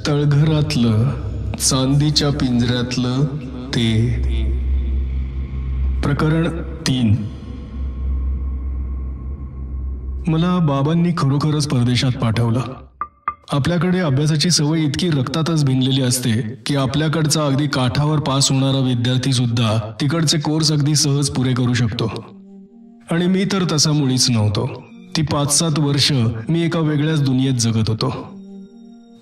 तळघरातलं चांदीच्या पिंजऱ्यातलं ते. प्रकरण 3. मला बाबांनी खरोखरच परदेशात पाठवलं. आपल्याकडे अभ्यासाची सवय इतकी रक्तातच भिनलेली असते की आपल्याकडचा अगदी काठावर पास होणारा विद्यार्थी सुद्धा तिकडचे कोर्स अगदी सहज पुरे करू शकतो. आणि मी तर तसा मुळीच नव्हतो. ती 5-7 वर्ष मी एका वेगळ्याच दुनियेत जगत होतो.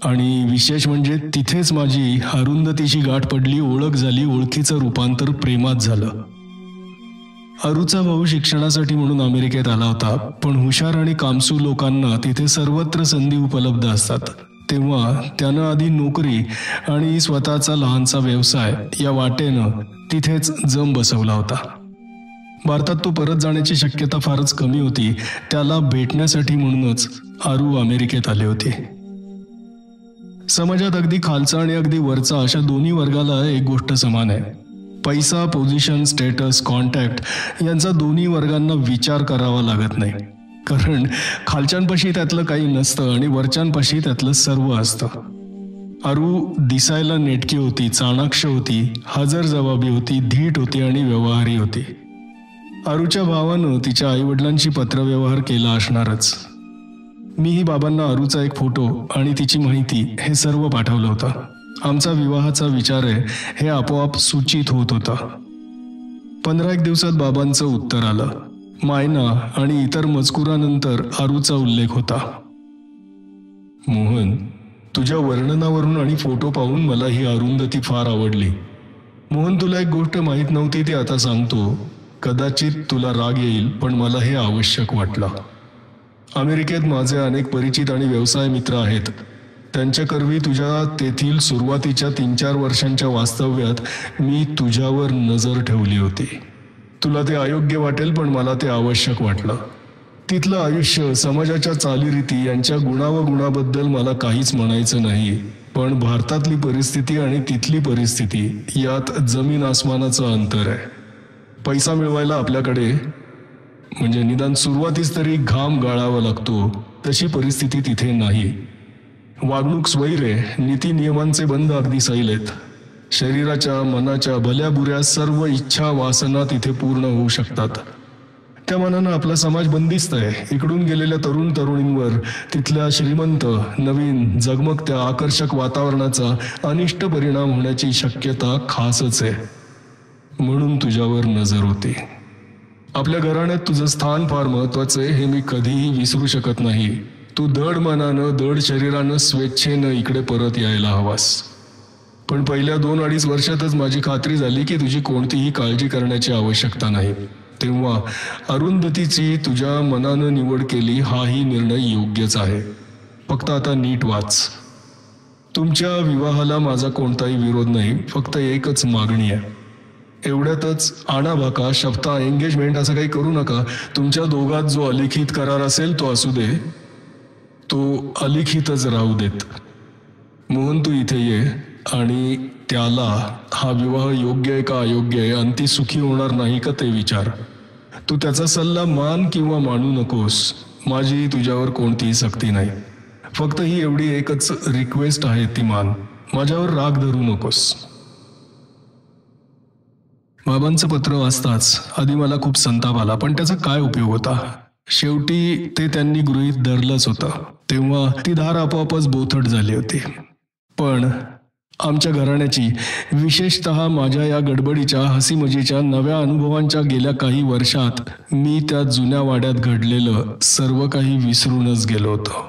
आणि विशेष म्हणजे तिथेच माझी अरुंधतीशी गाठ पडली, ओळख झाली, ओळखीचं रूपांतर प्रेमात झालं. अरुचा भाऊ शिक्षणासाठी म्हणून अमेरिकेत आला होता, पण हुशार आणि कामसू लोकांना तिथे सर्वत्र संधी उपलब्ध असतात. तेव्हा त्यानं आधी नोकरी आणि स्वतःचा लहानसा व्यवसाय या वाटेनं तिथेच जम बसवला होता. भारतात तो परत जाण्याची शक्यता फारच कमी होती. त्याला भेटण्यासाठी म्हणूनच अरू अमेरिकेत आले होते. समाजात अगदी खालचा आणि अगदी वरचा अशा दोन्ही वर्गाला एक गोष्ट समान आहे. पैसा, पोझिशन, स्टेटस, कॉन्टॅक्ट यांचा दोन्ही वर्गांना विचार करावा लागत नाही. कारण खालच्यांपाशी त्यातलं काही नसतं आणि वरच्यांपाशी त्यातलं सर्व असतं. अरू दिसायला नेटकी होती, चाणाक्ष होती, हजरजबाबी होती, धीट होती आणि व्यवहारी होती. अरूच्या भावानं तिच्या आईवडिलांशी पत्रव्यवहार केला असणारच. मीही बाबांना अरूचा एक फोटो आणि तिची माहिती हे सर्व पाठवलं होतं. आमचा विवाहाचा विचार आहे हे आपोआप सूचित होत होता. 15 दिवसात बाबांचं उत्तर आलं. मायना आणि इतर मजकुरानंतर अरूचा उल्लेख होता. मोहन, तुझ्या वर्णनावरून आणि फोटो पाहून मला ही अरुंधती फार आवडली. मोहन, तुला एक गोष्ट माहीत नव्हती ती आता सांगतो. कदाचित तुला राग येईल, पण मला हे आवश्यक वाटलं. अमेरिकेत माझे अनेक परिचित आणि व्यवसाय मित्र आहेत. त्यांच्याकरवी तुझ्या तेथील सुरुवातीच्या 3-4 वर्षांच्या वास्तव्यात मी तुझ्यावर नजर ठेवली होती. तुला ते अयोग्य वाटेल, पण मला ते आवश्यक वाटलं. तिथलं आयुष्य, समाजाच्या चालीरीती यांच्या गुणाबद्दल मला काहीच म्हणायचं नाही, पण भारतातली परिस्थिती आणि तिथली परिस्थिती यात जमीन आसमानाचं अंतर आहे. पैसा मिळवायला आपल्याकडे म्हणजे निदान सुरुवातीस तरी घाम गाळावा लागतो, तशी परिस्थिती तिथे नाही. वागणूक स्वैर आहे, नीती नियमांचे बंध अगदी सैल आहेत. शरीराच्या, मनाच्या भल्या बुऱ्या सर्व इच्छा वासना तिथे पूर्ण होऊ शकतात. त्या मनानं आपला समाज बंदिस्त आहे. इकडून गेलेल्या तरुण तरुणींवर तिथल्या श्रीमंत, नवीन, झगमगत्या, आकर्षक वातावरणाचा अनिष्ट परिणाम होण्याची शक्यता खासच आहे. म्हणून तुझ्यावर नजर होती. आपल्या घराण्यात तुझं स्थान फार महत्वाचं आहे हे मी कधीही विसरू शकत नाही. तू दड मनानं, दड शरीरानं, स्वेच्छेनं इकडे परत यायला हवास. पण पहिल्या 2-2.5 वर्षातच माझी खात्री झाली की तुझी कोणतीही काळजी करण्याची आवश्यकता नाही. तेव्हा अरुंधतीची तुझ्या मनानं निवड केली हाही निर्णय योग्यच आहे. फक्त आता नीट वाच. तुमच्या विवाहाला माझा कोणताही विरोध नाही, फक्त एकच मागणी आहे. एवढ्यातच आणाभाका, शपथा, एंगेजमेंट असं काही करू नका. तुमच्या दोघात जो अलिखित करार असेल तो असू दे, तो अलिखितच राहू देत. मोहन, तू इथे ये आणि त्याला हा विवाह योग्य आहे का अयोग्य आहे आणि ती सुखी होणार नाही का ते विचार. तू त्याचा सल्ला मान किंवा मानू नकोस. माझी तुझ्यावर कोणतीही सक्ती नाही. फक्त ही एवढी एकच रिक्वेस्ट आहे, ती मान. माझ्यावर राग धरू नकोस. बाबांचं पत्र वाचताच आधी मला खूप संताप आला, पण त्याचा काय उपयोग होता. शेवटी ते त्यांनी गृहीत धरलंच होतं. तेव्हा ती धार आपोआपच बोथट झाली होती. पण आमच्या घराण्याची, विशेषतः माझ्या या गडबडीच्या, हसीमजीच्या, नव्या अनुभवांच्या गेल्या काही वर्षात मी त्या जुन्या वाड्यात घडलेलं सर्व काही विसरूनच गेलो होतो.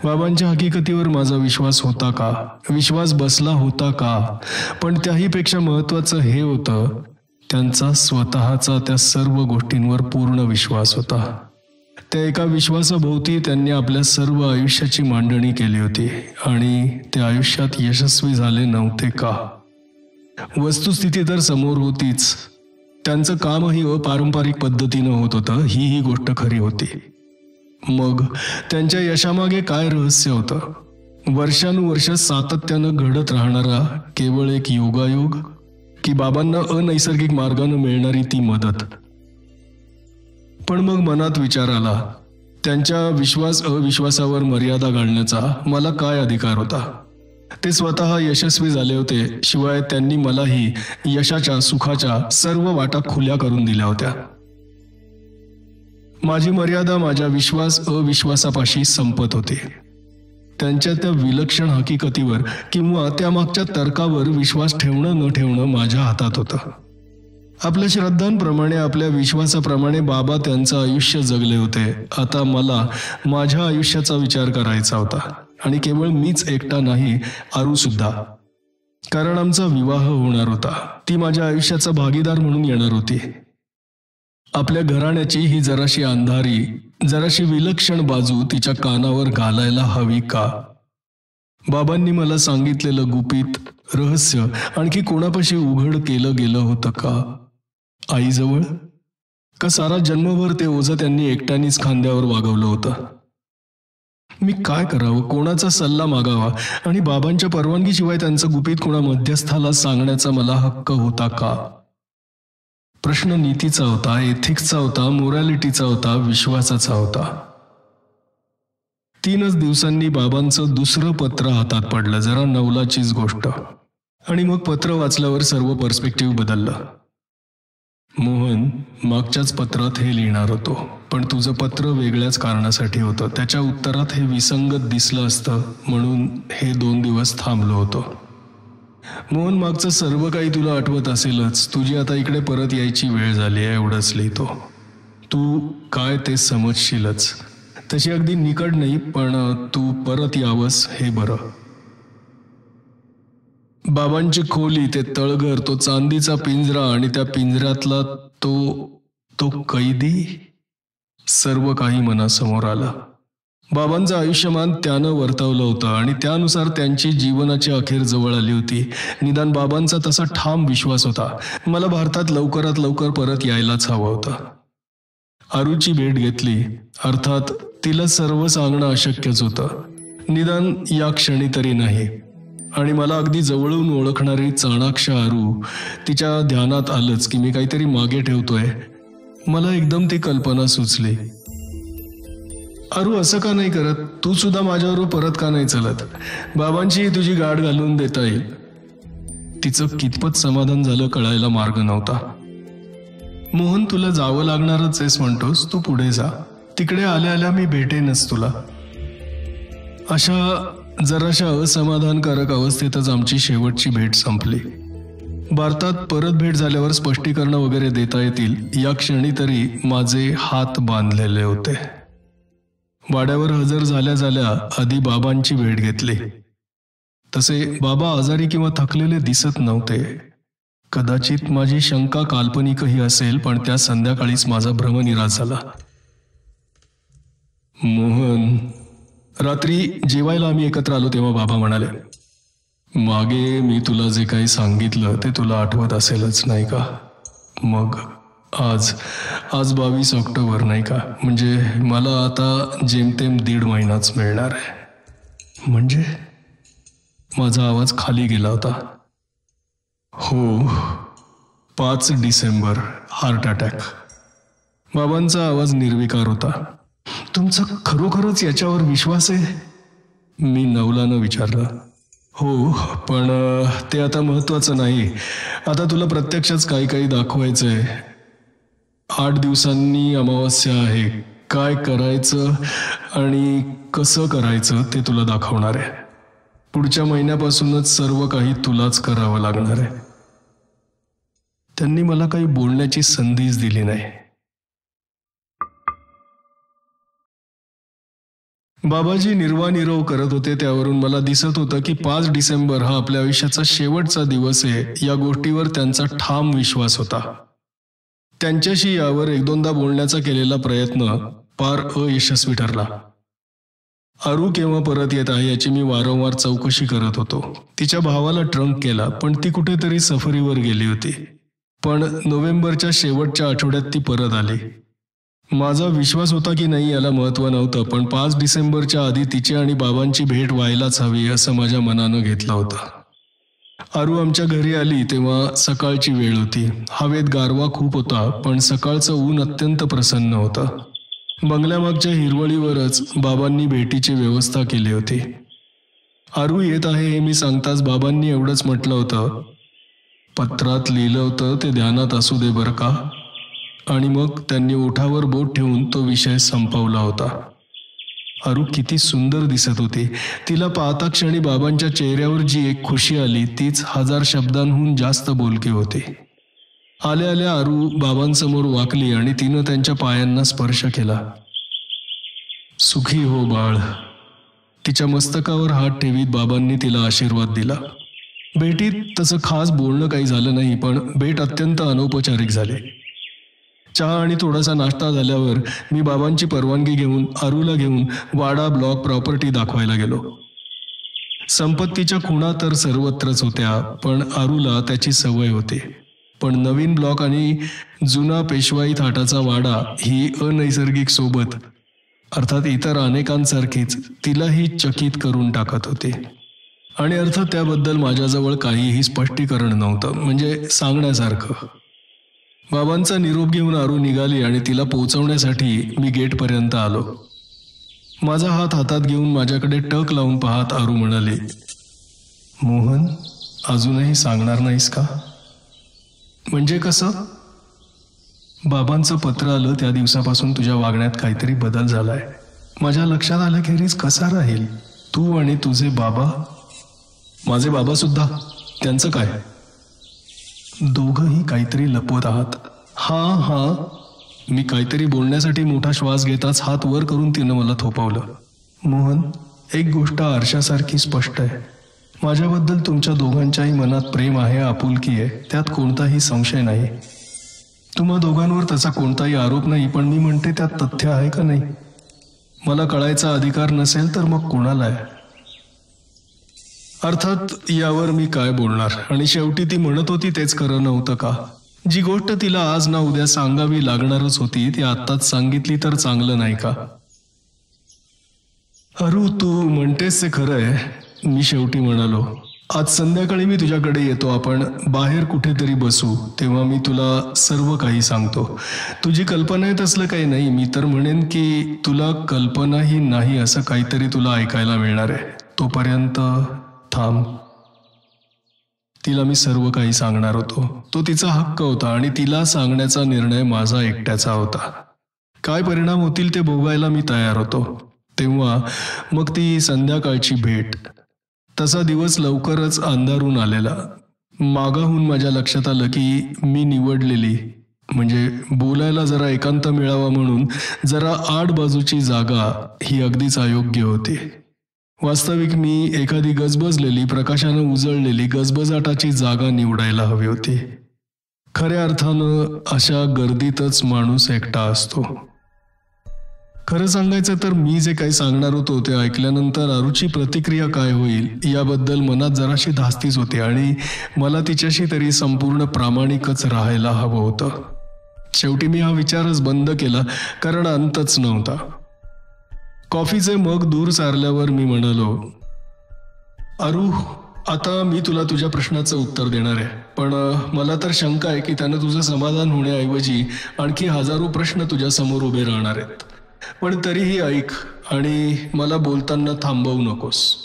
बाबांच्या हकीकतीवर माझा विश्वास होता का, विश्वास बसला होता का, पण त्याहीपेक्षा महत्वाचं हे होतं, त्यांचा स्वतःचा त्या सर्व गोष्टींवर पूर्ण विश्वास होता. त्या एका विश्वासाभोवती त्यांनी आपल्या सर्व आयुष्याची मांडणी केली होती आणि ते आयुष्यात यशस्वी झाले नव्हते का. वस्तुस्थिती तर समोर होतीच. त्यांचं कामही अपारंपरिक पद्धतीनं होत होतं, ही गोष्ट खरी होती. मग त्यांच्या यशामागे काय रहस्य होतं. वर्षानुवर्ष सातत्यानं घडत राहणारा केवळ एक योगायोग, की बाबांना अनैसर्गिक मार्गानं मिळणारी ती मदत. पण मग मनात विचार आला, त्यांच्या विश्वास अविश्वासावर मर्यादा घालण्याचा मला काय अधिकार होता? ते स्वतः यशस्वी झाले होते, शिवाय त्यांनी मलाही यशाच्या सुखाच्या सर्व वाटा खुल्या करून दिल्या होत्या. माझी मर्यादा माझ्या विश्वास अविश्वासापाशी संपत होती. त्यांच्या त्या विलक्षण हकीकतीवर किंवा त्यामागच्या तर्कावर विश्वास ठेवणं न ठेवणं माझ्या हातात होतं. आपल्या श्रद्धांप्रमाणे, आपल्या विश्वासाप्रमाणे बाबा त्यांचं आयुष्य जगले होते. आता मला माझ्या आयुष्याचा विचार करायचा होता, आणि केवळ मीच एकटा नाही, आरू सुद्धा. कारण आमचा विवाह होणार होता. ती माझ्या आयुष्याचा भागीदार म्हणून येणार होती. आपल्या घराण्याची ही जराशी अंधारी, जराशी विलक्षण बाजू तिच्या कानावर घालायला हवी का? बाबांनी मला सांगितलेलं गुपित रहस्य आणखी कोणापाशी उघड केलं गेलं होतं का? आईजवळ? का सारा जन्मभर ते ओझं त्यांनी एकट्यानेच खांद्यावर वागवलं होतं? मी काय करावं, कोणाचा सल्ला मागावा, आणि बाबांच्या परवानगीशिवाय त्यांचं गुपित कोणा मध्यस्थाला सांगण्याचा मला हक्क होता का? प्रश्न नीतीचा होता, एथिक्सचा होता, मोरॅलिटीचा होता, विश्वासाचा होता. 3च दिवसांनी बाबांचं दुसरं पत्र हातात पडलं. जरा नवलाचीच गोष्ट. आणि मग पत्र वाचल्यावर सर्व पर्स्पेक्टिव्ह बदललं. मोहन, मागच्याच पत्रात हे लिहिणार होतो, पण तुझं पत्र वेगळ्याच कारणासाठी होतं. त्याच्या उत्तरात हे विसंगत दिसलं असतं म्हणून हे 2 दिवस थांबलो होतो. मोहन, मागचं सर्व काही तुला आठवत असेलच. तुझी आता इकडे परत यायची वेळ झाली आहे, एवढंच लिहितो. तू काय ते समजशीलच. तशी अगदी निकड नाही, पण तू परत यावंस हे बरं. बाबांची खोली, ते तळघर, तो चांदीचा पिंजरा आणि त्या पिंजऱ्यातला तो कैदी, सर्व काही मनासमोर आलं. बाबांचं आयुष्यमान त्यानं वर्तवलं होतं आणि त्यानुसार त्यांची जीवनाची अखेर जवळ आली होती. निदान बाबांचा तसा ठाम विश्वास होता. मला भारतात लवकरात लवकर परत यायलाच हवं होतं. आरूची भेट घेतली. अर्थात तिला सर्व सांगणं अशक्यच होतं, निदान या क्षणी तरी नाही. आणि मला अगदी जवळून ओळखणारी चाणाक्ष आरू तिच्या ध्यानात आलंच की मी काहीतरी मागे ठेवतोय. मला एकदम ती कल्पना सुचली. आरू, असं का नाही करत? तू सुद्धा माझ्याबरोबर परत का नाही चलत? बाबांची तुझी गाठ घालून देता येईल. तिचं कितपत समाधान झालं कळायला मार्ग नव्हता. मोहन, तुला जावं लागणारच आहेस म्हणतोस, तू पुढे जा. तिकडे आल्या आल्या मी भेटेनच तुला. अशा जराशा असमाधानकारक अवस्थेतच आमची शेवटची भेट संपली. भारतात परत भेट झाल्यावर स्पष्टीकरण वगैरे देता येतील या क्षणी तरी माझे हात बांधलेले होते. वाड्यावर हजर झाल्या झाल्या आधी बाबांची भेट घेतली. तसे बाबा आजारी किंवा थकलेले दिसत नव्हते. कदाचित माझी शंका काल्पनिकही असेल, पण त्या संध्याकाळीच माझा भ्रमनिरास झाला. मोहन, रात्री जेवायला आम्ही एकत्र आलो तेव्हा बाबा म्हणाले, मागे मी तुला जे काही सांगितलं ते तुला आठवत असेलच नाही का? मग आज 22 ऑक्टोबर नाही का? म्हणजे मला आता जेमतेम 1.5 महिनाच मिळणार आहे. म्हणजे? माझा आवाज खाली गेला होता. हो, 5 डिसेंबर, हार्ट अटॅक. बाबांचा आवाज निर्विकार होता. तुमचा खरोखरच याच्यावर विश्वास आहे? मी नवलानं विचारलं. हो, पण ते आता महत्वाचं नाही. आता तुला प्रत्यक्षच काही काही दाखवायचंय. 8 दिवसांनी अमावस्या आहे. काय करायचं आणि कसं करायचं ते तुला दाखवणार आहे. पुढच्या महिन्यापासूनच सर्व काही तुलाच करावं लागणार आहे. त्यांनी मला काही बोलण्याची संधीच दिली नाही. बाबाजी निर्वानिरव करत होते, त्यावरून मला दिसत होतं की 5 डिसेंबर हा आपल्या आयुष्याचा शेवटचा दिवस आहे या गोष्टीवर त्यांचा ठाम विश्वास होता. त्यांच्याशी यावर 1-2दा बोलण्याचा केलेला प्रयत्न पार अयशस्वी ठरला. आरू केव्हा परत येत आहे याची मी वारंवार चौकशी करत होतो. तिच्या भावाला ट्रंक केला, पण ती कुठेतरी सफरीवर गेली होती. पण नोव्हेंबरच्या शेवटच्या आठवड्यात ती परत आली. माझा विश्वास होता की नाही याला महत्त्व नव्हतं, पण 5 डिसेंबरच्या आधी तिची आणि बाबांची भेट व्हायलाच हवी असं माझ्या मनानं घेतलं होतं. आरू आमच्या घरी आली तेव्हा सकाळची वेळ होती. हवेत गारवा खूप होता, पण सकाळचं ऊन अत्यंत प्रसन्न होतं. बंगल्यामागच्या हिरवळीवरच बाबांनी भेटीची व्यवस्था केली होती. आरू येत आहे हे मी सांगताच बाबांनी एवढंच म्हटलं होतं, पत्रात लिहिलं होतं ते ध्यानात असू दे बरं का. आणि मग त्यांनी ओठावर बोट ठेवून तो विषय संपवला होता. आरू किती सुंदर दिसत होती. तिला पाहता क्षणी बाबांच्या चेहऱ्यावर जी एक खुशी आली तीच 1000 शब्दांहून जास्त बोलकी होती. आल्या आल्या आरू बाबांसमोर वाकली आणि तिनं त्यांच्या पायांना स्पर्श केला. सुखी हो बाळ. तिच्या मस्तकावर हात ठेवीत बाबांनी तिला आशीर्वाद दिला. भेटीत तसं खास बोलणं काही झालं नाही, पण भेट अत्यंत अनौपचारिक झाली. चहा आणि थोडासा नाश्ता झाल्यावर मी बाबांची परवानगी घेऊन आरूला घेऊन वाडा ब्लॉक प्रॉपर्टी दाखवायला गेलो. संपत्तीच्या खुणा तर सर्वत्रच होत्या, पण आरूला त्याची सवय होती. पण नवीन ब्लॉक आणि जुना पेशवाई थाटाचा वाडा ही अनैसर्गिक सोबत, अर्थात इतर अनेकांसारखीच, तिलाही चकित करून टाकत होती. आणि अर्थात त्याबद्दल माझ्याजवळ काहीही स्पष्टीकरण नव्हतं, म्हणजे सांगण्यासारखं. बाबांचा निरोप घेऊन आरू निघाली आणि तिला पोहोचवण्यासाठी मी गेटपर्यंत आलो. माझा हात हातात घेऊन माझ्याकडे टक लावून पाहत आरू म्हणाली, मोहन, अजूनही सांगणार नाहीस का? म्हणजे कसं? बाबांचं पत्र आलं त्या दिवसापासून तुझ्या वागण्यात काहीतरी बदल झालाय. माझ्या लक्षात आल्याखेरीज कसा राहील? तू आणि तुझे बाबा. माझे बाबा सुद्धा. त्यांचं काय? दोघंही काहीतरी लपवत आहात. हां. मी काहीतरी बोलण्यासाठी मोठा श्वास घेताच हात वर करून तिनं मला थोपवलं. मोहन, एक गोष्ट आरशासारखी स्पष्ट आहे. माझ्याबद्दल तुमच्या दोघांच्याही मनात प्रेम आहे, आपुलकी आहे, त्यात कोणताही संशय नाही. तुम्हा दोघांवर तसा कोणताही आरोप नाही, पण मी म्हणते त्यात तथ्य आहे का नाही? मला कळायचा अधिकार नसेल तर मग कोणाला आहे? अर्थात यावर मी काय बोलणार. आणि शेवटी ती म्हणत होती तेच खरं नव्हतं का? जी गोष्ट तिला आज ना उद्या सांगावी लागणारच होती ती आत्ताच सांगितली तर चांगलं नाही का? अरू, तू म्हणतेस ते खरं आहे. मी शेवटी म्हणालो, आज संध्याकाळी मी तुझ्याकडे येतो. आपण बाहेर कुठेतरी बसू, तेव्हा मी तुला सर्व काही सांगतो. तुझी कल्पना आहे तसलं काही नाही. मी तर म्हणेन की तुला कल्पनाही नाही असं काहीतरी तुला ऐकायला मिळणार आहे. तोपर्यंत थांब. तिला मी सर्व काही सांगणार होतो. तो तिचा हक्क होता आणि तिला सांगण्याचा निर्णय माझा एकट्याचा होता. काय परिणाम होतील ते भोगायला मी तयार होतो. तेव्हा मग ती संध्याकाळची भेट. तसा दिवस लवकरच अंधारून आलेला. मागाहून माझ्या लक्षात आलं की मी निवडलेली, म्हणजे बोलायला जरा एकांत मिळावा म्हणून जरा आड बाजूची जागा ही अगदीच अयोग्य होती. वास्तविक मी एखादी गजबजलेली, प्रकाशानं उजळलेली गजबजाटाची जागा निवडायला हवी होती. खऱ्या अर्थानं अशा गर्दीतच माणूस एकटा असतो. खरं सांगायचं तर मी जे काही सांगणार होतो ते ऐकल्यानंतर आरूची प्रतिक्रिया काय होईल याबद्दल मनात जराशी धास्तीच होती आणि मला तिच्याशी तरी संपूर्ण प्रामाणिकच राहायला हवं होतं. शेवटी मी हा विचारच बंद केला, कारण अंतच नव्हता. कॉफीचे मग दूर सारल्यावर मी म्हणालो, अरू, आता मी तुला तुझ्या प्रश्नाचं उत्तर देणार आहे, पण मला तर शंका आहे की त्यानं तुझं समाधान होण्याऐवजी आणखी हजारो प्रश्न तुझ्या समोर उभे राहणार आहेत. पण तरीही ऐक आणि मला बोलताना थांबवू नकोस.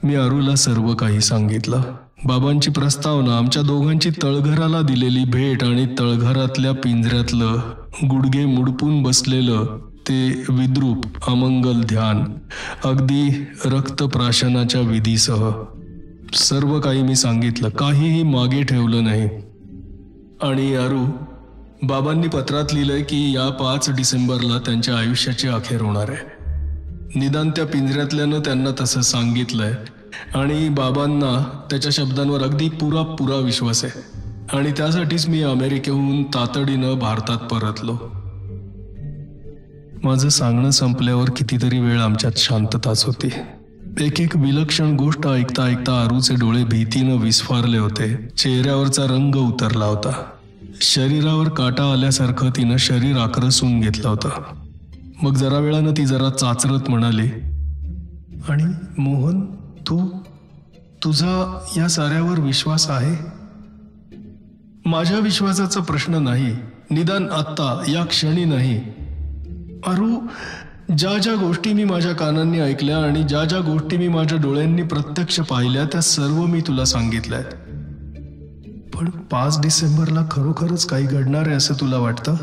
मी आरूला सर्व काही सांगितलं. बाबांची प्रस्तावना, आमच्या दोघांची तळघराला दिलेली भेट आणि तळघरातल्या पिंजऱ्यातलं गुडघे मुडपून बसलेलं ते विद्रूप अमंगल ध्यान, अगदी रक्तप्राशनाच्या विधीसह. सर्व काही मी सांगितलं, काहीही मागे ठेवलं नाही. आणि आरू, बाबांनी पत्रात लिहिलंय की या 5 डिसेंबरला त्यांच्या आयुष्याची अखेर होणार आहे. निदान त्या पिंजऱ्यातल्यानं त्यांना तसं सांगितलंय आणि बाबांना त्याच्या शब्दांवर अगदी पुरा विश्वास आहे. आणि त्यासाठीच मी अमेरिकेहून तातडीनं भारतात परतलो. माझं सांगणं संपल्यावर कितीतरी वेळ आमच्यात शांतताच होती. एक विलक्षण गोष्ट ऐकता ऐकता आरूचे डोळे भीतीनं विस्फारले होते. चेहऱ्यावरचा रंग उतरला होता. शरीरावर काटा आल्यासारखं तिनं शरीर आक्रसून घेतलं होतं. मग जरा वेळानं ती जरा चाचरत म्हणाली, आणि मोहन, तुझा या साऱ्यावर विश्वास आहे? माझ्या विश्वासाचा प्रश्न नाही, निदान आत्ता या क्षणी नाही. अरू, ज्या ज्या गोष्टी मी माझ्या कानांनी ऐकल्या आणि ज्या ज्या गोष्टी मी माझ्या डोळ्यांनी प्रत्यक्ष पाहिल्या त्या सर्व मी तुला सांगितल्यात. पण 5 डिसेंबरला खरोखरच काही घडणार आहे असं तुला वाटतं?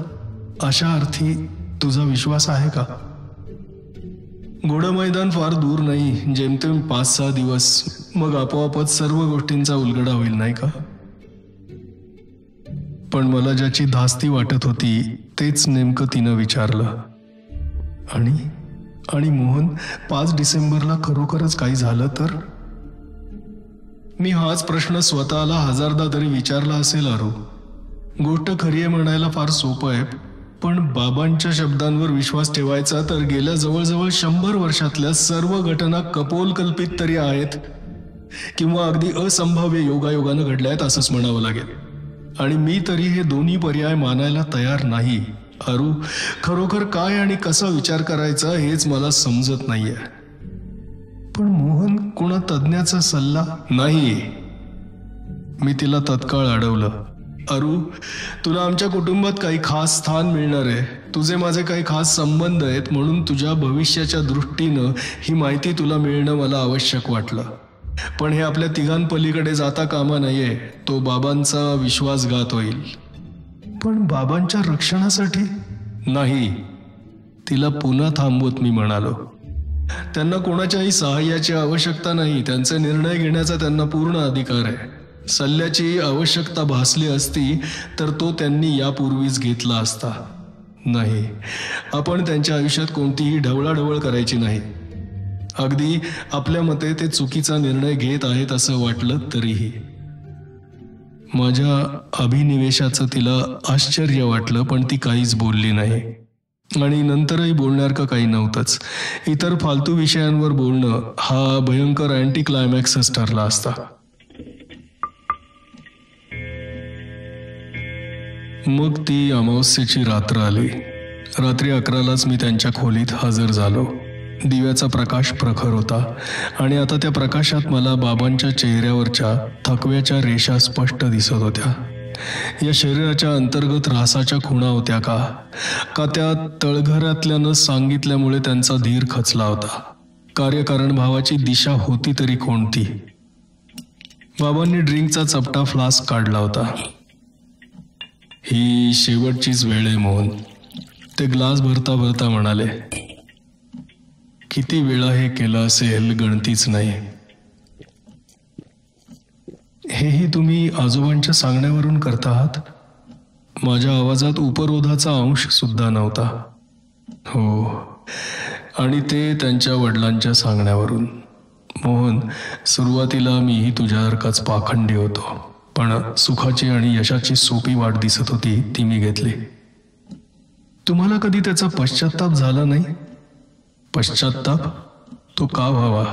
अशा अर्थी तुझा विश्वास आहे का? घोडं मैदान फार दूर नाही, जेमतेम 5-6 दिवस, मग आपोआपच सर्व गोष्टींचा उलगडा होईल, नाही का? पण मला ज्याची धास्ती वाटत होती तेच नेमकं तिनं विचारलं. आणि मोहन, 5 डिसेंबरला खरोखरच काही झालं तर? मी हाच प्रश्न स्वतःला 1000दा तरी विचारला असेल. अरू, गोष्ट खरी आहे म्हणायला फार सोपं आहे, पण बाबांच्या शब्दांवर विश्वास ठेवायचा तर गेल्या जवळजवळ 100 वर्षातल्या सर्व घटना कपोलकल्पित तरी आहेत किंवा अगदी असंभाव्य योगायोगानं घडल्या आहेत असंच म्हणावं लागेल. आणि मी तरी हे दोन्ही पर्याय मानायला तयार नाही. अरू, खरोखर काय आणि कसा विचार करायचा हेच मला समजत नाहीये. पण मोहन, कोणा तज्ञाचा सल्ला नाही. मी तिला तत्काळ अडवलं. अरू, तुला आमच्या कुटुंबात काही खास स्थान मिळणार आहे. तुझे माझे काही खास संबंध आहेत, म्हणून तुझ्या भविष्याच्या दृष्टीनं ही माहिती तुला मिळणं मला आवश्यक वाटलं. पण हे आपल्या तिघांपलीकडे जाता कामा नये. तो बाबांचा विश्वासघात होईल. पण बाबांच्या रक्षणासाठी नाही. तिला पुन्हा थांबवत मी म्हणालो, त्यांना कोणाच्याही सहाय्याची आवश्यकता नाही. त्यांचे निर्णय घेण्याचा त्यांना पूर्ण अधिकार आहे. सल्ल्याची आवश्यकता भासली असती तर तो त्यांनी यापूर्वीच घेतला असता. नाही, आपण त्यांच्या आयुष्यात कोणतीही ढवळाढवळ करायची नाही. अगदी आपल्या मते ते चुकीचा निर्णय घेत आहेत असं वाटलं तरीही. माझ्या अभिनिवेशाचं तिला आश्चर्य वाटलं, पण ती काहीच बोलली नाही. आणि नंतरही बोलण्यासारखं काही नव्हतंच. इतर फालतू विषयांवर बोलणं हा भयंकर अँटी क्लायमॅक्सच ठरला असता. मग ती अमावस्येची रात्र आली. रात्री 11लाच मी त्यांच्या खोलीत हजर झालो. दिव्याचा प्रकाश प्रखर होता आणि आता त्या प्रकाशात मला बाबांच्या चेहऱ्यावरच्या थकव्याच्या रेषा स्पष्ट दिसत होत्या. या शरीराच्या अंतर्गत रासाच्या खुणा होत्या का त्या तळघरातल्यानं सांगितल्यामुळे त्यांचा धीर खचला होता? कार्यकारण भावाची दिशा होती तरी कोणती? बाबांनी ड्रिंकचा चपटा फ्लास्क काढला होता. ही शेवटचीच वेळ आहे मोहन, ते ग्लास भरता भरता म्हणाले. किती वेळा हे केलं असेल गणतीच नाही. हेही तुम्ही आजोबांच्या सांगण्यावरून करता आहात? माझ्या आवाजात उपरोधाचा अंश सुद्धा नव्हता. हो, आणि ते त्यांच्या वडिलांच्या सांगण्यावरून. मोहन, सुरुवातीला मीही तुझ्यासारखाच पाखंडी होतो, पण सुखाची आणि यशाची सोपी वाट दिसत होती ती मी घेतली. तुम्हाला कधी त्याचा पश्चाताप झाला नाही? पश्चाताप? तो का व्हावा?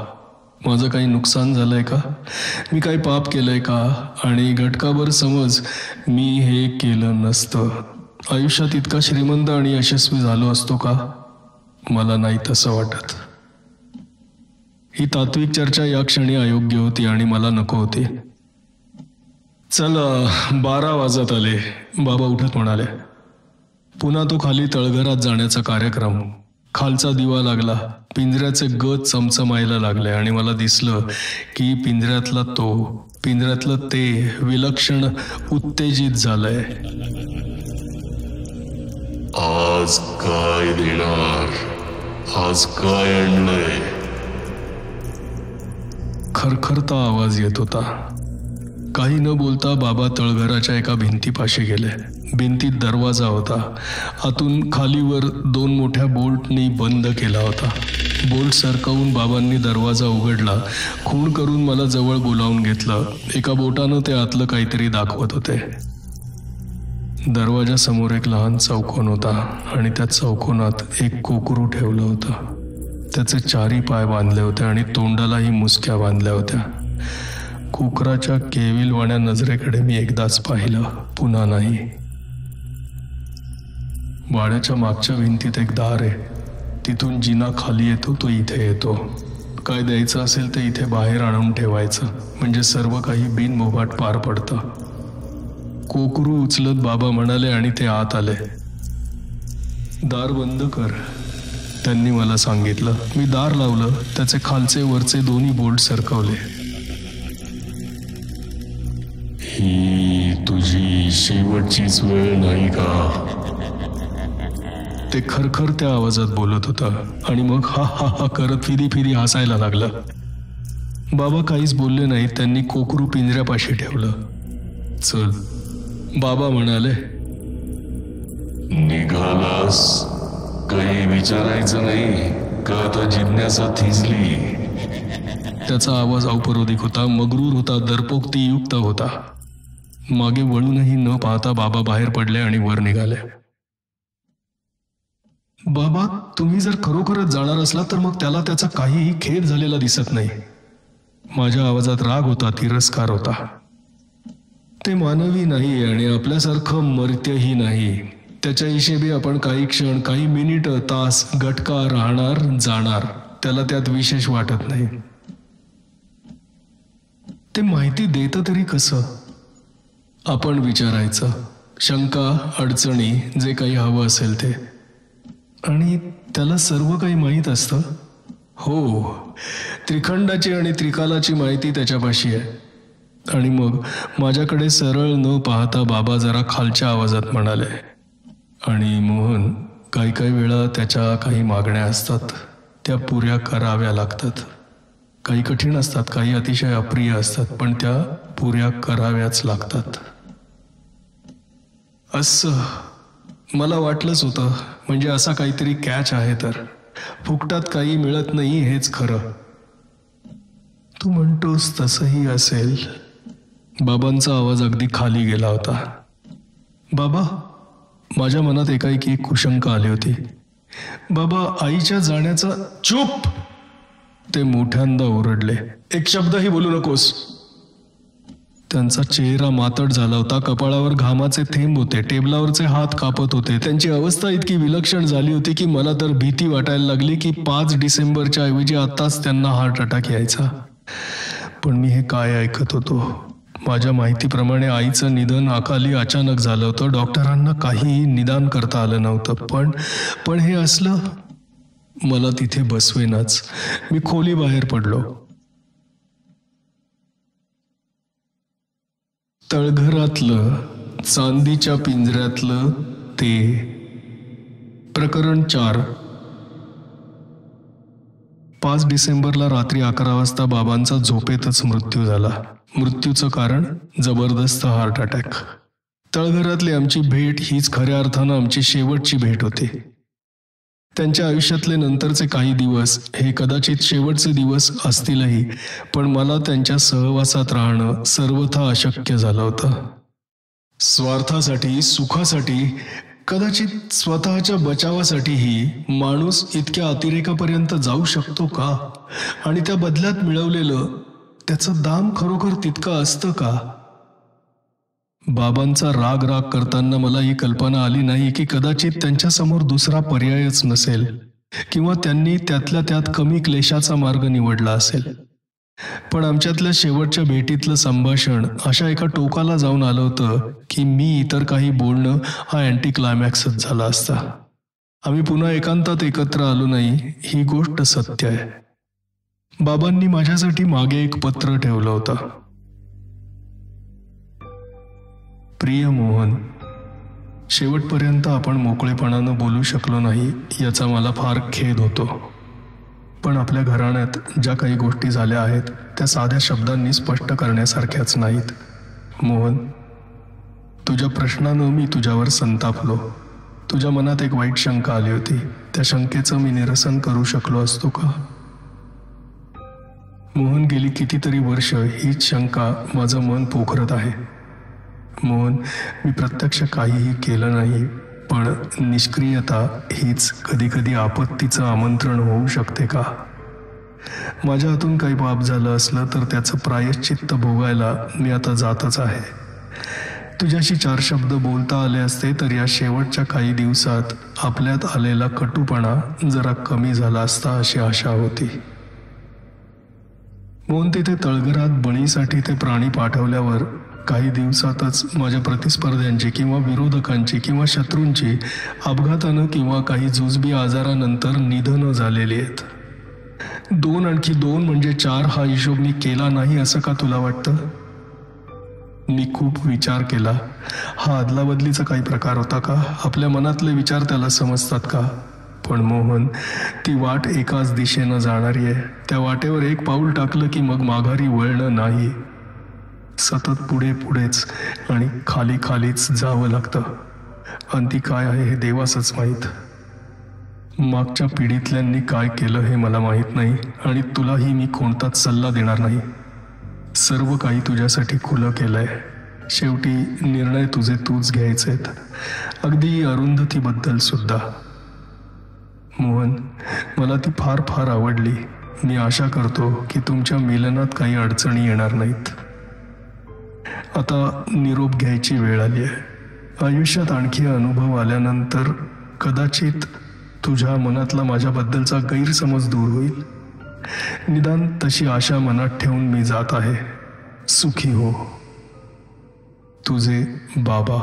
माझं काही नुकसान झालंय का? मी काही पाप केलंय का? आणि घटकाभर समज मी हे केलं नसतं, आयुष्यात इतका श्रीमंत आणि यशस्वी झालो असतो का? मला नाही तसं वाटत. ही तात्विक चर्चा या क्षणी अयोग्य होती आणि मला नको होती. चला, 12 वाजत आले, बाबा उठत म्हणाले. पुन्हा तो खाली तळघरात जाण्याचा कार्यक्रम. खालचा दिवा लागला, पिंजऱ्याचे गज चमचमायला लागले आणि मला दिसलं की पिंजऱ्यातलं ते विलक्षण उत्तेजित झालंय. आज काय देणार? आज काय आणलंय? खरखरता आवाज येत होता. काही न बोलता बाबा तळघराच्या एका भिंतीपाशी गेले. भिंतीत दरवाजा होता. आतून खालीवर 2 मोठ्या बोल्टनी बंद केला होता. बोल्ट सरकवून बाबांनी दरवाजा उघडला. खूण करून मला जवळ बोलावून घेतलं. एका बोटानं ते आतलं काहीतरी दाखवत होते. दरवाजासमोर एक लहान चौकोन होता आणि त्या चौकोनात एक कोकरू ठेवलं होतं. त्याचे 4 पाय बांधले होते आणि तोंडालाही मुसक्या बांधल्या होत्या. कोकराच्या केविलवाण्या नजरेकडे मी एकदाच पाहिलं, पुन्हा नाही. वाड्याच्या मागच्या भिंतीत एक दार आहे. तिथून जिना खाली येतो तो इथे येतो. काय द्यायचं असेल ते इथे बाहेर आणून ठेवायचं, म्हणजे सर्व काही बिनबोभाट पार पडतं. कोकरू उचलत बाबा म्हणाले आणि ते आत आले. दार बंद कर, त्यांनी मला सांगितलं. मी दार लावलं. त्याचे खालचे वरचे दोन्ही बोल्ट सरकवले. ही तुझी शेवटचीच वेळ नाही का? ते खरखर त्या आवाजात बोलत होता आणि मग हा हा हा करत फिरी फिरी हसायला लागला. बाबा काहीच बोलले नाहीत. त्यांनी कोकरू पिंजऱ्यापाशी ठेवलं. चल, बाबा म्हणाले. निघालास? काही विचारायचं नाही का? आता जिज्ञासा थिजली? त्याचा आवाज औपरोधिक होता, मगरूर होता, दर्पोक्तीयुक्त होता. मागे वळूनही न पाहता बाबा बाहेर पडले आणि वर निघाले. बाबा, तुम्ही जर खरोखरच जाणार असला तर मग त्याला त्याचा काहीही खेद झालेला दिसत नाही. माझ्या आवाजात राग होता, तिरस्कार होता. ते मानवी नाही आणि आपल्यासारखं मर्त्यही नाही. त्याच्या हिशेबी आपण काही क्षण, काही मिनिट, तास, घटका राहणार, जाणार. त्याला त्यात विशेष वाटत नाही. ते माहिती देतं तरी कसं? आपण विचारायचं, शंका, अडचणी, जे काही हवं असेल ते. आणि त्याला सर्व काही माहीत असतं. हो, त्रिखंडाची आणि त्रिकालाची माहिती त्याच्यापाशी आहे. आणि मग माझ्याकडे सरळ न पाहता बाबा जरा खालच्या आवाजात म्हणाले, आणि मोहन, काही काही वेळा त्याच्या काही मागण्या असतात, त्या पुऱ्या कराव्या लागतात. काही कठीण असतात, काही अतिशय अप्रिय असतात, पण त्या पुऱ्या कराव्याच लागतात. असं मला वाटलंच होतं. म्हणजे असा काहीतरी कॅच आहे. तर फुकटात काही मिळत नाही, हेच खरं. तू म्हणतोस तसंही असेल. बाबांचा आवाज अगदी खाली गेला होता. बाबा, माझ्या मनात एकाएकी एक कुशंका आली होती. बाबा, आईच्या जाण्याचा... चूप! ते मोठ्यांदा ओरडले. एक शब्दही बोलू नकोस. त्यांचा चेहरा मातट झाला होता. कपाळावर घामाचे थेंब होते. टेबलावरचे हात कापत होते. त्यांची अवस्था इतकी विलक्षण झाली होती की मला तर भीती वाटायला लागली की 5 डिसेंबरच्या ऐवजी आताच त्यांना हार्ट अटॅक यायचा. पण मी हे काय ऐकत होतो? माझ्या माहितीप्रमाणे आईचं निधन अकाली अचानक झालं होतं. डॉक्टरांना काहीही निदान करता आलं नव्हतं. पण हे असलं. मला तिथे बसवेनाच. मी खोली बाहेर पडलो. तळघरातलं, चांदीच्या पिंजऱ्यातलं ते. प्रकरण 4. 5 डिसेंबरला रात्री 11 वाजता बाबांचा झोपेतच मृत्यू झाला. मृत्यूचं कारण जबरदस्त हार्ट अटॅक. तळघरातली आमची भेट हीच खऱ्या अर्थानं आमची शेवटची भेट होती. त्यांच्या आयुष्यातले नंतरचे काही दिवस हे कदाचित शेवटचे दिवस असतीलही, पण मला त्यांच्या सहवासात राहणं सर्वथा अशक्य झालं होतं. स्वार्थासाठी, सुखासाठी, कदाचित स्वतःच्या बचावासाठीही माणूस इतक्या अतिरेकापर्यंत जाऊ शकतो का? आणि त्या बदल्यात मिळवलेलं त्याचं दाम खरोखर तितकं असतं का? बाबांचा राग राग करताना मला ही कल्पना आली नाही की कदाचित त्यांच्यासमोर दुसरा पर्यायच नसेल, किंवा त्यांनी त्यातल्या त्यात कमी क्लेशाचा मार्ग निवडला असेल. पण आमच्यातल्या शेवटच्या भेटीतलं संभाषण अशा एका टोकाला जाऊन आलं होतं की मी इतर काही बोलणं हा अँटी क्लायमॅक्सच झाला असता. आम्ही पुन्हा एकांतात एकत्र आलो नाही, ही गोष्ट सत्य आहे. बाबांनी माझ्यासाठी मागे एक पत्र ठेवलं होतं. प्रिय मोहन, शेवटपर्यंत आपण मोकळेपणानं बोलू शकलो नाही याचा मला फार खेद होतो. पण आपल्या घराण्यात ज्या काही गोष्टी झाल्या आहेत त्या साध्या शब्दांनी स्पष्ट करण्यासारख्याच नाहीत. मोहन, तुझ्या प्रश्नानं मी तुझ्यावर संतापलो. तुझ्या मनात एक वाईट शंका आली होती. त्या शंकेचं मी निरसन करू शकलो असतो का? मोहन, गेली कितीतरी वर्ष हीच शंका माझं मन पोखरत आहे. मोहन, मी प्रत्यक्ष काहीही केलं नाही, पण निष्क्रियता हीच कधी कधी आपत्तीचं आमंत्रण होऊ शकते का? माझ्या हातून काही पाप झालं असलं तर त्याचं प्रायश्चित्त भोगायला मी आता जातच आहे. तुझ्याशी 4 शब्द बोलता आले असते तर या शेवटच्या काही दिवसात आपल्यात आलेला कटुपणा जरा कमी झाला असता अशी आशा होती. मोहन, तिथे तळघरात बळीसाठी ते प्राणी पाठवल्यावर काही दिवसातच माझ्या प्रतिस्पर्ध्यांची किंवा विरोधकांची किंवा शत्रूंची अपघातानं किंवा काही जुजबी आजारानंतर निधनं झालेली आहेत. 2 आणखी 2 म्हणजे 4 हा हिशोब मी केला नाही असं का तुला वाटतं? मी खूप विचार केला. हा अदलाबदलीचा काही प्रकार होता का? आपल्या मनातले विचार त्याला समजतात का? पण मोहन, ती वाट एकाच दिशेनं जाणारी आहे. त्या वाटेवर एक पाऊल टाकलं की मग माघारी वळणं नाही. सतत पुढे पुढेच आणि खाली खालीच जावं लागतं. अंती काय आहे हे देवासच माहीत. मागच्या पिढीतल्यांनी काय केलं हे मला माहीत नाही आणि तुलाही मी कोणताच सल्ला देणार नाही. सर्व काही तुझ्यासाठी खुलं केलंय. शेवटी निर्णय तुझे तूच घ्यायचेत, अगदी अरुंधतीबद्दल सुद्धा. मोहन, मला ती फार फार आवडली. मी आशा करतो की तुमच्या मिलनात काही अडचणी येणार नाहीत. आता निरोप घ्यायची वेळ आली आहे. आयुष्यात आणखी अनुभव आल्यानंतर कदाचित तुझ्या मनातला माझ्याबद्दलचा गैरसमज दूर होईल. निदान तशी आशा मनात ठेवून मी जात आहे. सुखी हो. तुझे बाबा.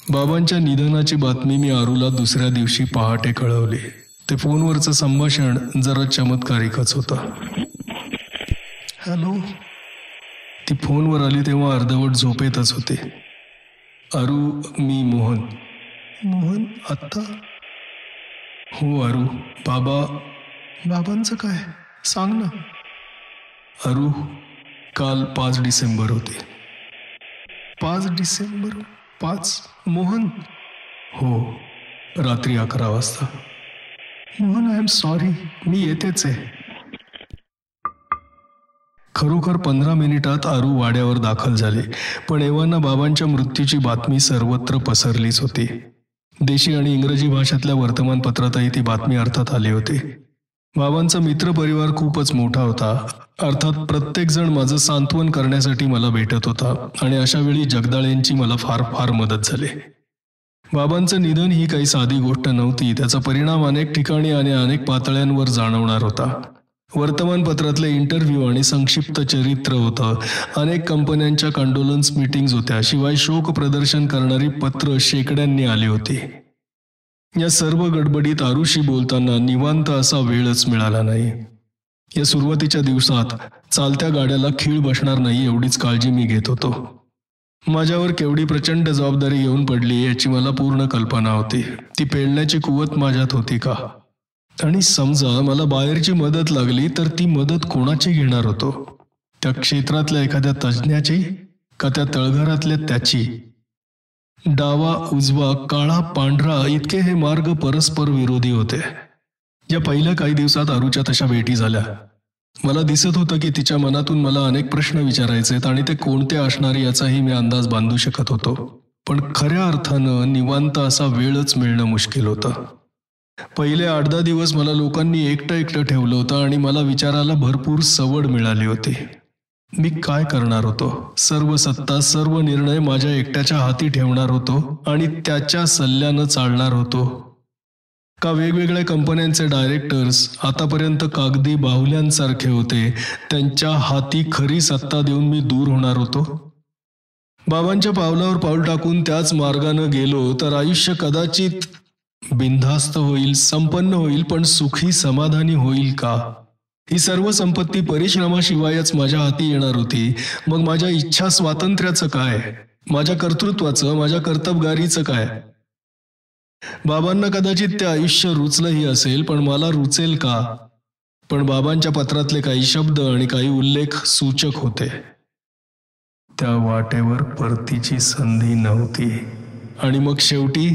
बाबांच्या निधनाची बातमी मी आरूला दुसऱ्या दिवशी पहाटे कळवली. ते फोनवरचं संभाषण जरा चमत्कारिकच होतं. हॅलो. ती फोनवर आली तेव्हा अर्धवट झोपेतच होते. आरू, मी मोहन. मोहन, आत्ता? हो आरू. बाबांचं काय? सांग ना. आरू, काल 5 डिसेंबर होते. 5 डिसेंबर? 5? मोहन. हो, रात्री 11 वाजता. Mohan, I am sorry. मी येतेच आहे. खरोखर 15 मिनिटात आरू वाड्यावर दाखल झाली. पण एव्हाना बाबांच्या मृत्यूची बातमी सर्वत्र पसरलीच होती. देशी आणि इंग्रजी भाषेतल्या वर्तमानपत्रातही ती बातमी अर्थात आली होती. बाबांचा मित्रपरिवार खूपच मोठा होता. अर्थात प्रत्येक जण माझं सांत्वन करण्यासाठी मला भेटत होता आणि अशा वेळी जगदाळेंची मला फार फार मदत झाली. बाबांचं निधन ही काही साधी गोष्ट नव्हती. त्याचा परिणाम अनेक ठिकाणी आणि अनेक पातळ्यांवर जाणवणार होता. वर्तमानपत्रातले इंटरव्ह्यू आणि संक्षिप्त चरित्र होतं. अनेक कंपन्यांच्या कंडोलन्स मीटिंग्स होत्या. शिवाय शोक प्रदर्शन करणारी पत्र शेकड्यांनी आली होती. या सर्व गडबडीत आरूशी बोलताना निवांत असा वेळच मिळाला नाही. या सुरुवातीच्या दिवसात चालत्या गाड्याला खीळ बसणार नाही एवढीच काळजी मी घेत होतो. माझ्यावर केवढी प्रचंड जबाबदारी येऊन पडली याची मला पूर्ण कल्पना होती. ती पेलण्याची कुवत माझ्यात होती का? आणि समजा मला बाहेरची मदत लागली तर ती मदत कोणाची घेणार होतो? त्या क्षेत्रातल्या एखाद्या तज्ज्ञाची का त्या तळघरातल्या त्याची? डावा उजवा काळा पांढरा इतके हे मार्ग परस्पर विरोधी होते. या पहिल्या काही दिवसात आरूच्या तशा भेटी झाल्या. मला दिसत होतं की तिच्या मनातून मला अनेक प्रश्न विचारायचेत आणि ते कोणते असणार याचाही मी अंदाज बांधू शकत होतो. पण खऱ्या अर्थानं निवांत असा वेळच मिळणं मुश्किल होतं. पहिले 8-10 दिवस मला लोकांनी एकटं ठेवलं होतं आणि मला विचारायला भरपूर सवड मिळाली होती. मी काय करणार होतो? सर्व सत्ता, सर्व निर्णय माझ्या एकट्याच्या हाती ठेवणार होतो आणि त्याच्या सल्ल्यानं चालणार होतो का वेगवेगळ्या कंपन्यांचे डायरेक्टर्स आतापर्यंत कागदी बाहुल्यांसारखे होते, त्यांच्या हाती खरी सत्ता देऊन मी दूर होणार होतो? बाबांच्या पावलावर पाऊल टाकून त्याच मार्गानं गेलो तर आयुष्य कदाचित बिनधास्त होईल, संपन्न होईल, पण सुखी समाधानी होईल का? ही सर्व संपत्ती परिश्रमाशिवायच माझ्या हाती येणार होती. मग माझ्या इच्छा स्वातंत्र्याचं काय? माझ्या कर्तृत्वाचं, माझ्या कर्तबगारीचं काय? बाबांना कदाचित ते आयुष्य रुचलंही असेल, पण मला रुचेल का? पण बाबांच्या पत्रातले काही शब्द आणि काही उल्लेख सूचक होते. त्या वाटेवर परतीची संधी नव्हती. आणि मग शेवटी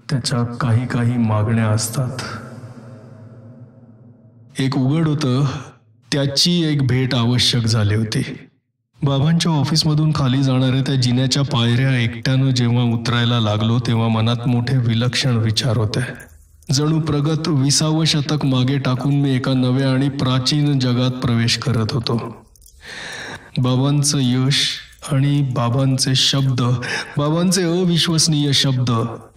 त्याच्या काही मागण्या असतात. एक उघड होतं, त्याची एक भेट आवश्यक झाली होती. बाबांच्या ऑफिसमधून खाली जाणाऱ्या त्या जिन्याच्या पायऱ्या एकट्यानं जेव्हा उतरायला लागलो तेव्हा मनात मोठे विलक्षण विचार होते. जणू प्रगत 20वे शतक मागे टाकून मी एका नव्या आणि प्राचीन जगात प्रवेश करत होतो. बाबांचं यश आणि बाबांचे शब्द, बाबांचे अविश्वसनीय शब्द,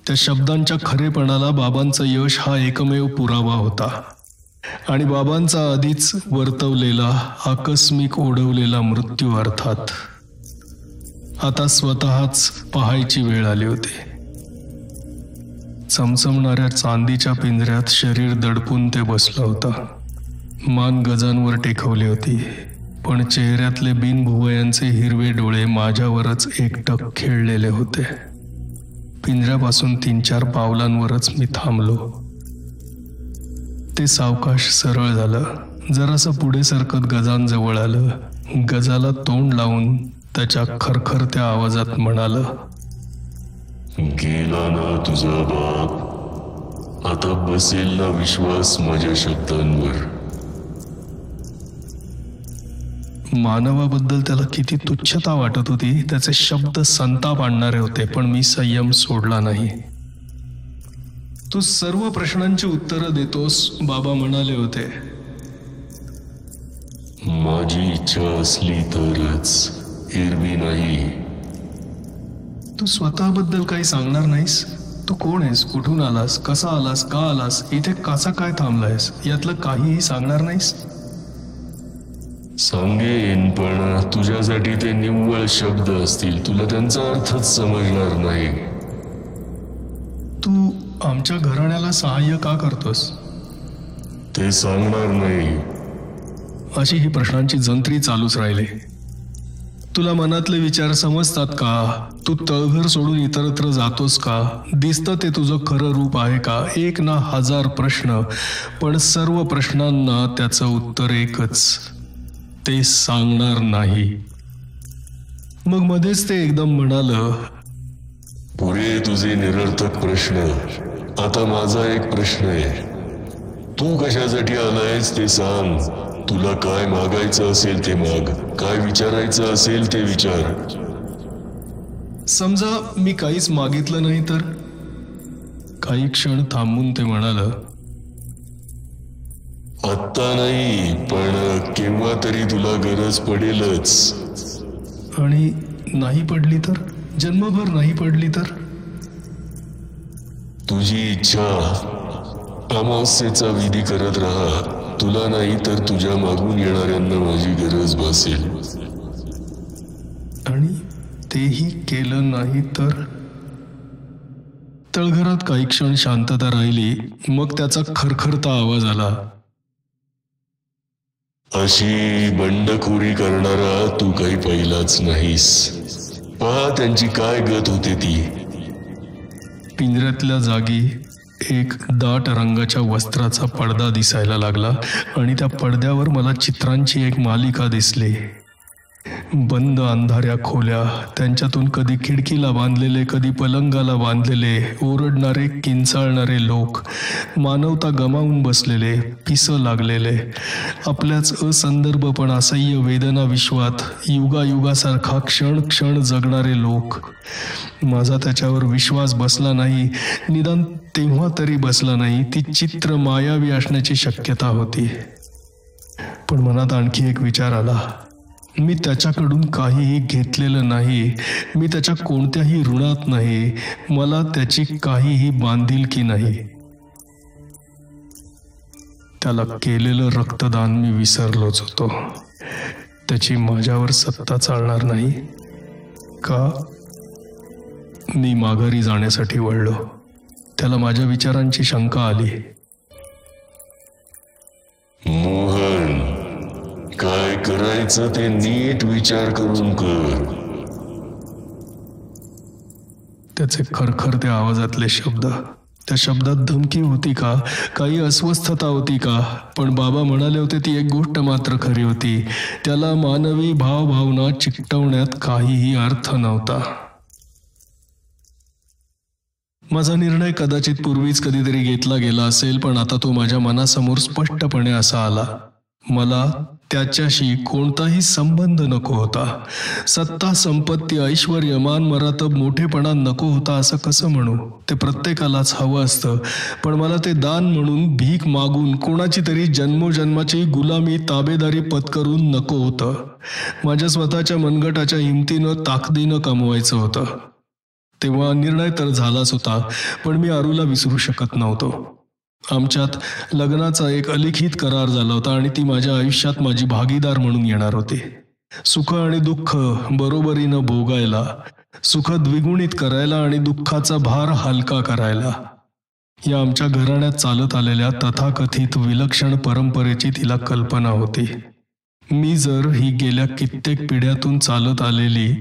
त्या शब्दांच्या खरेपणाला बाबांचं यश हा एकमेव पुरावा होता. आणि बाबांचा आधीच वर्तवलेला आकस्मिक ओढवलेला मृत्यू अर्थात आता स्वतःच पाहायची वेळ आली होती. चमचमणाऱ्या चांदीच्या पिंजऱ्यात शरीर दडपून ते बसलं होतं. मान गजांवर टेकवली होती, पण चेहऱ्यातले बिनभुवयांचे हिरवे डोळे माझ्यावरच एकटक खेळलेले होते. पिंजऱ्यापासून 3-4 पावलांवरच मी थांबलो. ते सावकाश सरळ झालं. जरासं पुढे सरकत गजांजवळ आलं. गजाला तोंड लावून त्याच्या खरखरत्या आवाजात म्हणालं, गेला ना तुझा बाप, आता बसेल ना विश्वास माझ्या शब्दांवर. मानवाबद्दल त्याला किती तुच्छता वाटत होती. त्याचे शब्द संताप आणणारे होते, पण मी संयम सोडला नाही. तू सर्व प्रश्नांची उत्तरं देतोस, बाबा म्हणाले होते. माझी इच्छा असली तरच, एरवी नाही. तू स्वतःबद्दल काही सांगणार नाहीस? तू कोण आहेस? कुठून आलास? कसा आलास? का आलास? इथे कसा काय थांबलायस? यातलं काहीही सांगणार नाहीस? सांगेन, पण तुझ्यासाठी ते निव्वळ शब्द असतील. तुला त्यांचा अर्थच समजणार नाही. तू आमच्या घराण्याला सहाय्य का करतोस? ते सांगणार नाही. अशी ही प्रश्नांची जंत्री चालूच राहिली. तुला मनातले विचार समजतात का? तू तळघर सोडून इतरत्र जातोस का? दिसतं ते तुझं खरं रूप आहे का? 1 ना 1000 प्रश्न, पण सर्व प्रश्नांना त्याचं उत्तर एकच, ते सांगणार नाही. मग मध्येच ते एकदम म्हणालं, पुरे तुझे निरर्थक प्रश्न. आता माझा एक प्रश्न आहे. तू कशासाठी आलायस ते सांग. तुला काय मागायचं असेल ते माग, काय विचारायचं असेल ते विचार. समजा मी काहीच मागितलं नाही तर? काही क्षण थांबून ते म्हणालं, आत्ता नाही, पण केव्हा तरी तुला गरज पडेलच. आणि नाही पडली तर? जन्मभर नाही पडली तर? तुझी इच्छा. अमावस्येचा विधी करत राहा. तुला नाही तर तुझ्या मागून येणाऱ्यांना माझी गरज भासेल. आणि तेही केलं नाही तर? तळघरात काही क्षण शांतता राहिली. मग त्याचा खरखरता आवाज आला, अशी बंडखोरी करणारा तू काही पहिलाच नाहीस. पहा त्यांची काय गत होते ती. पिंजऱ्यातल्या जागी एक दाट रंगाच्या वस्त्राचा पडदा दिसायला लागला आणि त्या पडद्यावर मला चित्रांची एक मालिका दिसली. बंद अंधाऱ्या खोल्या, त्यांच्यातून कधी खिडकीला बांधलेले, कधी पलंगाला बांधलेले, ओरडणारे किंचाळणारे लोक, मानवता गमावून बसलेले, पिसं लागलेले, आपल्याच असंदर्भ पण असह्य वेदना विश्वात युगायुगासारखा क्षण क्षण जगणारे लोक. माझा त्याच्यावर विश्वास बसला नाही, निदान तेव्हा तरी बसला नाही. ती चित्र मायावी असण्याची शक्यता होती. पण मनात आणखी एक विचार आला. मी त्याच्याकडून काहीही घेतलेलं नाही. मी त्याच्या कोणत्याही ऋणात नाही. मला त्याची काहीही बांधिलकी नाही. त्याला केलेलं रक्तदान मी विसरलोच होतो. त्याची माझ्यावर सत्ता चालणार नाही का? मी माघारी जाण्यासाठी वळलो. त्याला माझ्या विचारांची शंका आली. मोहन, काय करायचं ते नीट विचार करून कर. त्याचे खरखरत्या आवाजातले शब्द, त्या शब्दात धमकी होती का? काही अस्वस्थता होती का? पण बाबा म्हणाले होते ती एक गोष्ट मात्र खरी होती. त्याला मानवी भावभावना चिकटवण्यात काहीही अर्थ नव्हता. माझा निर्णय कदाचित पूर्वीच कधीतरी घेतला गेला असेल, पण आता तो माझ्या मनासमोर स्पष्टपणे असा आला. मला त्याच्याशी कोणताही संबंध नको होता. सत्ता, संपत्ती, ऐश्वर्य, मान, मरातब, मोठेपणा नको होता असं कसं म्हणू? ते प्रत्येकालाच हवं असतं, पण मला ते दान म्हणून भीक मागून कोणाची तरी जन्मोजन्माची गुलामी, ताबेदारी पत्करून नको होतं. माझ्या स्वतःच्या मनगटाच्या हिमतीनं, ताकदीनं कमवायचं होतं. तेव्हा निर्णय तर झालाच होता, पण मी आरूला विसरू शकत नव्हतो. आमच्यात लग्नाचा एक अलिखित करार झाला होता आणि ती माझ्या आयुष्यात माझी भागीदार म्हणून येणार होती. सुख आणि दुःख बरोबरीनं भोगायला, सुख द्विगुणित करायला आणि दुःखाचा भार हलका करायला. या आमच्या घराण्यात चालत आलेल्या तथाकथित विलक्षण परंपरेची तिला कल्पना होती. मी जर ही गेल्या कित्येक पिढ्यातून चालत आलेली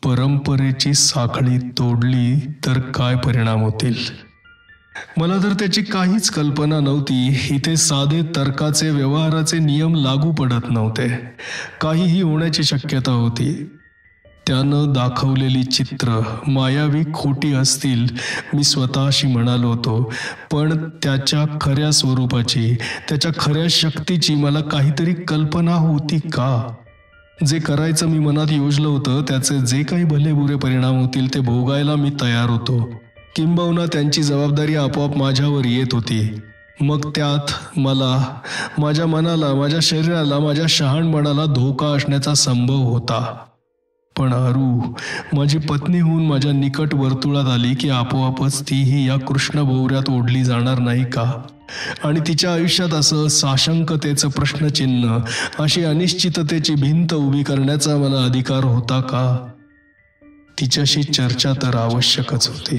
परंपरेची साखळी तोडली तर काय परिणाम होतील. मला तर त्याची काहीच कल्पना नव्हती. इथे साधे तर्काचे व्यवहाराचे नियम लागू पडत नव्हते. काहीही होण्याची शक्यता होती. त्यानं दाखवलेली चित्र मायावी खोटी असतील मी स्वतःशी म्हणालो होतो, पण त्याच्या खऱ्या स्वरूपाची, त्याच्या खऱ्या शक्तीची मला काहीतरी कल्पना होती का? जे करायचं मी मनात योजलं होतं त्याचे जे काही भलेबुरे परिणाम होतील ते भोगायला मी तयार होतो. किंबहुना त्यांची जबाबदारी आपोआप माझ्यावर येत होती. मग त्यात मला, माझ्या मनाला, माझ्या शरीराला, माझ्या शहाणपणाला धोका असण्याचा संभव होता. पण अरू माझी पत्नी होऊन माझ्या निकट वर्तुळात आली की आपोआपच तीही या कृष्ण भोवऱ्यात ओढली जाणार नाही का? आणि तिच्या आयुष्यात असं साशंकतेचं प्रश्नचिन्ह, अशी अनिश्चिततेची भिंत उभी करण्याचा मला अधिकार होता का? तिच्याशी चर्चा तर आवश्यकच होती.